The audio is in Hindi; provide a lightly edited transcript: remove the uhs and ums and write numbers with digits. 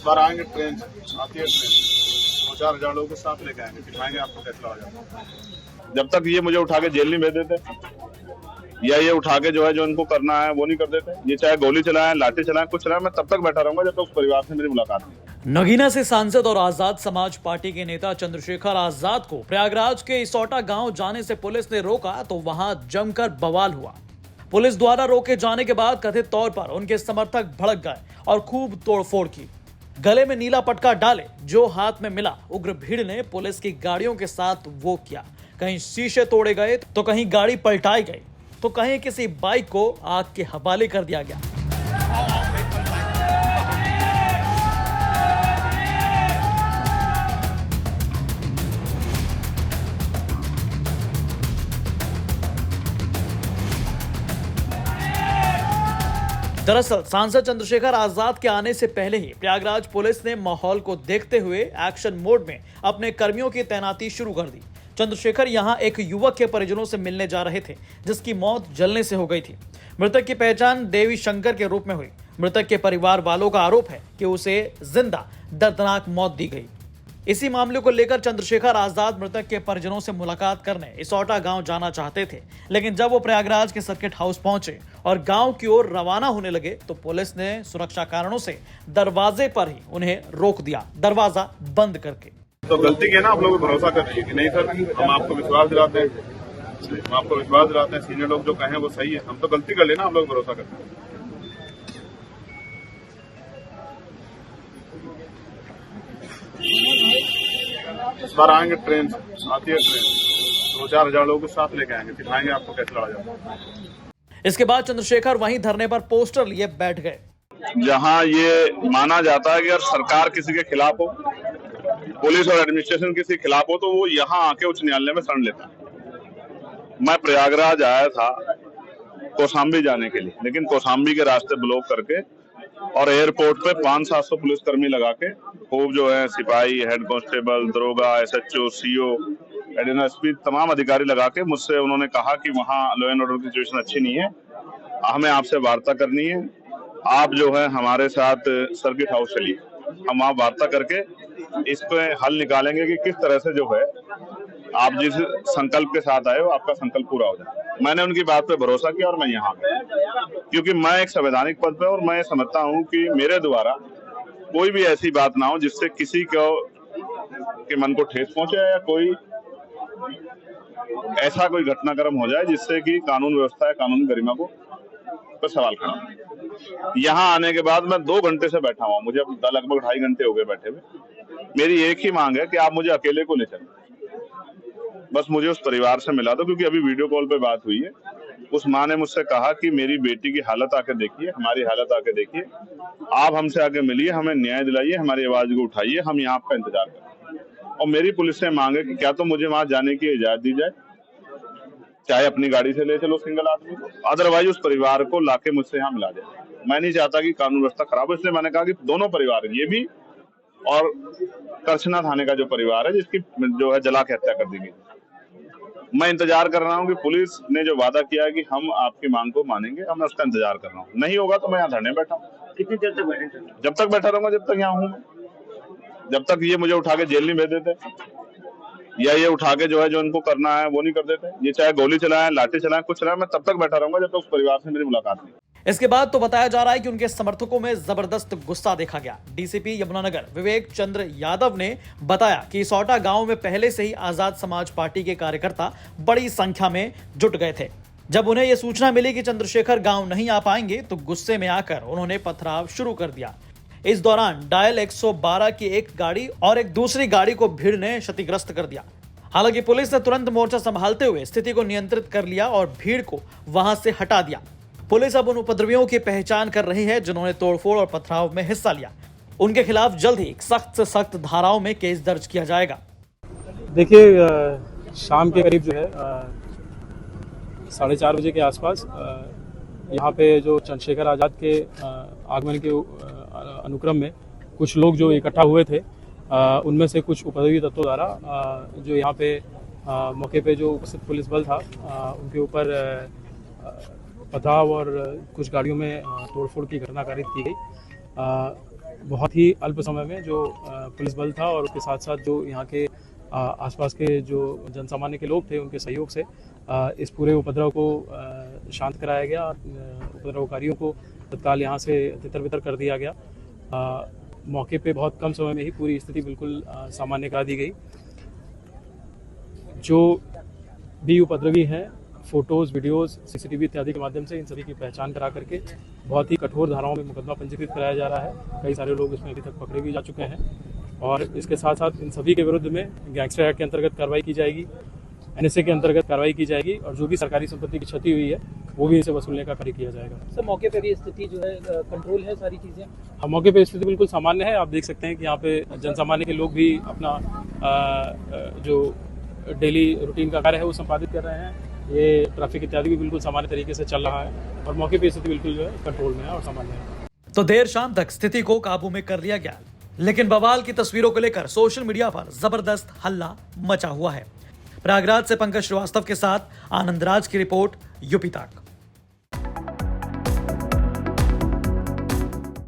बार आएंगे ट्रेन आती है, ट्रेन 2-4 हज़ार लोगों को साथ लेके आएंगे, दिखाएंगे आपको फैसला हो जाता है। जब तक ये मुझे उठा के जेल नहीं भेज देते या ये उठा के जो है जो इनको करना है वो नहीं कर देते, ये चाहे गोली चलाएं, लाठी चलाएं, कुछ चलाएं, मैं तब तक बैठा रहूंगा जब तक उस परिवार से मेरी मुलाकात नहीं। नगीना से सांसद और आजाद समाज पार्टी के नेता चंद्रशेखर आजाद को प्रयागराज के इसौटा गांव जाने से पुलिस ने रोका तो वहां जमकर बवाल हुआ। पुलिस द्वारा रोके जाने के बाद कथित तौर पर उनके समर्थक भड़क गए और खूब तोड़फोड़ की। गले में नीला पटका डाले, जो हाथ में मिला उग्र भीड़ ने पुलिस की गाड़ियों के साथ वो किया। कहीं शीशे तोड़े गए तो कहीं गाड़ी पलटाई गई तो कहीं किसी बाइक को आग के हवाले कर दिया गया। दरअसल सांसद चंद्रशेखर आजाद के आने से पहले ही प्रयागराज पुलिस ने माहौल को देखते हुए एक्शन मोड में अपने कर्मियों की तैनाती शुरू कर दी। चंद्रशेखर यहां एक युवक के परिजनों से मिलने जा रहे थे जिसकी मौत जलने से हो गई थी। मृतक की पहचान देवी शंकर के रूप में हुई। मृतक के परिवार वालों का आरोप है कि उसे जिंदा दर्दनाक मौत दी गई। इसी मामले को लेकर चंद्रशेखर आजाद मृतक के परिजनों से मुलाकात करने इसौटा गांव जाना चाहते थे, लेकिन जब वो प्रयागराज के सर्किट हाउस पहुंचे और गांव की ओर रवाना होने लगे तो पुलिस ने सुरक्षा कारणों से दरवाजे पर ही उन्हें रोक दिया, दरवाजा बंद करके। तो गलती की है ना, आप लोग भरोसा कर लीजिए कि नहीं सर, हम आपको विश्वास दिलाते हैं, सीनियर लोग जो कहें वो सही है, हम तो गलती कर लेना, आप लोग भरोसा करते हैं। इस बार आएंगे ट्रेन आती है, ट्रेन 2-4 हज़ार लोगों को साथ लेके आएंगे, दिखाएंगे आपको फैसला हो जाता है। इसके बाद चंद्रशेखर वहीं धरने पर पोस्टर लिए बैठ गए। जहां ये माना जाता है कि अगर सरकार किसी के खिलाफ हो, पुलिस और एडमिनिस्ट्रेशन किसी के खिलाफ हो, तो वो यहाँ आके उच्च न्यायालय में शरण लेता है। मैं प्रयागराज आया था कौशाम्बी जाने के लिए, लेकिन कौशाम्बी के रास्ते ब्लॉक करके और एयरपोर्ट पे 500-700 पुलिसकर्मी लगा के खूब जो है सिपाही, हेड कांस्टेबल, दरोगा, SHO, CO, एडिशनल SP तमाम अधिकारी लगा के मुझसे उन्होंने कहा कि वहाँ लॉ एंड ऑर्डर की सिचुएशन अच्छी नहीं है, हमें आपसे वार्ता करनी है, आप जो है हमारे साथ सर्किट हाउस चलिए, हम आप वार्ता करके इस पे हल निकालेंगे कि किस तरह से जो है आप जिस संकल्प के साथ आए हो आपका संकल्प पूरा हो जाए। मैंने उनकी बात पे भरोसा किया और मैं यहाँ गया, क्योंकि मैं एक संवैधानिक पद पे और मैं समझता हूँ कि मेरे द्वारा कोई भी ऐसी बात ना हो जिससे किसी को के मन को ठेस पहुंचे या कोई ऐसा कोई घटनाक्रम हो जाए जिससे कि कानून व्यवस्था या कानूनी गरिमा को पर सवाल खड़ा हो। यहाँ आने के बाद मैं 2 घंटे से बैठा हुआ, मुझे अब लगभग 2.5 घंटे हो गए बैठे हुए। मेरी एक ही मांग है कि आप मुझे अकेले को ले चलें, बस मुझे उस परिवार से मिला दो, क्योंकि अभी वीडियो कॉल पे बात हुई है। उस माँ ने मुझसे कहा कि मेरी बेटी की हालत आके देखिए, हमारी हालत आके देखिए, आप हमसे आके मिलिए, हमें न्याय दिलाइए, हमारी आवाज को उठाइए, हम यहाँ आपका इंतजार करें। और मेरी पुलिस से मांग है कि क्या तो मुझे वहां जाने की इजाजत दी जाए, चाहे अपनी गाड़ी से ले चलो सिंगल आदमी को, अदरवाइज उस परिवार को लाके मुझसे यहाँ मिला जाए। मैं नहीं चाहता कि कानून व्यवस्था खराब हो, इसलिए मैंने कहा कि दोनों परिवार, ये भी और करछना थाने का जो परिवार है जिसकी जो है जला के हत्या कर दी गई, मैं इंतजार कर रहा हूँ कि पुलिस ने जो वादा किया है कि हम आपकी मांग को मानेंगे, मैं उसका इंतजार कर रहा हूँ। नहीं होगा तो मैं यहाँ धरने बैठा हूँ। कितनी देर तक बैठे? जब तक बैठा रहूंगा जब तक यहाँ हूँ, जब तक ये मुझे उठा के जेल नहीं भेज देते या ये उठा के जो है जो इनको करना है वो नहीं कर देते, ये चाहे गोली चलाएं, लाठी चलाएं, कुछ चलाएं, मैं तब तक बैठा रहूंगा जब तक उस परिवार से मेरी मुलाकात नहीं। इसके बाद तो बताया जा रहा है कि उनके समर्थकों में जबरदस्त गुस्सा देखा गया। DCP यमुनानगर विवेक चंद्र यादव ने बताया कि इसौटा गांव में पहले से ही आजाद समाज पार्टी के कार्यकर्ता बड़ी संख्या में जुट गए थे। जब उन्हें यह सूचना मिली कि चंद्रशेखर गांव नहीं आ पाएंगे तो गुस्से में आकर उन्होंने पथराव शुरू कर दिया। इस दौरान डायल 112 की एक गाड़ी और एक दूसरी गाड़ी को भीड़ ने क्षतिग्रस्त कर दिया। हालांकि पुलिस ने तुरंत मोर्चा संभालते हुए स्थिति को नियंत्रित कर लिया और भीड़ को वहां से हटा दिया। पुलिस अब उन उपद्रवियों की पहचान कर रही है जिन्होंने तोड़फोड़ और पथराव में हिस्सा लिया। उनके खिलाफ जल्द ही सख्त से सख्त धाराओं में केस दर्ज किया जाएगा। देखिए, शाम के करीब जो है 4:30 बजे के आसपास यहाँ पे जो चंद्रशेखर आज़ाद के आगमन के अनुक्रम में कुछ लोग जो इकट्ठा हुए थे, उनमें से कुछ उपद्रवी तत्वों द्वारा जो यहाँ पे मौके पे जो उपस्थित पुलिस बल था उनके ऊपर पथराव और कुछ गाड़ियों में तोड़फोड़ की घटना कारित की गई। बहुत ही अल्प समय में जो पुलिस बल था और उसके साथ साथ जो यहाँ के आसपास के जो जनसामान्य के लोग थे उनके सहयोग से इस पूरे उपद्रव को शांत कराया गया। उपद्रवकारियों को तत्काल यहाँ से तितर-बितर कर दिया गया। मौके पे बहुत कम समय में ही पूरी स्थिति बिल्कुल सामान्य करा दी गई। जो भी उपद्रवी हैं, फोटोज़, वीडियोज़, सीसीटीवी इत्यादि के माध्यम से इन सभी की पहचान करा करके बहुत ही कठोर धाराओं में मुकदमा पंजीकृत कराया जा रहा है। कई सारे लोग इसमें अभी तक पकड़े भी जा चुके हैं और इसके साथ साथ इन सभी के विरुद्ध में गैंगस्टर एक्ट के अंतर्गत कार्रवाई की जाएगी, एनएसए के अंतर्गत कार्रवाई की जाएगी और जो भी सरकारी संपत्ति की क्षति हुई है वो भी इसे वसूलने का कार्य किया जाएगा। सर मौके पे भी स्थिति जो है कंट्रोल है, सारी चीज़ें? हाँ, मौके पे स्थिति बिल्कुल सामान्य है। आप देख सकते हैं कि यहाँ पे जनसामान्य के लोग भी अपना जो डेली रूटीन का कार्य है वो संपादित कर रहे हैं। ये ट्रैफिक इत्यादि भी बिल्कुल सामान्य तरीके से चल रहा है और मौके पे स्थिति बिल्कुल जो है कंट्रोल में है और सामान्य है। तो देर शाम तक स्थिति को काबू में कर लिया गया, लेकिन बवाल की तस्वीरों को लेकर सोशल मीडिया पर जबरदस्त हल्ला मचा हुआ है। प्रयागराज से पंकज श्रीवास्तव के साथ आनंद राज की रिपोर्ट, यूपी तक।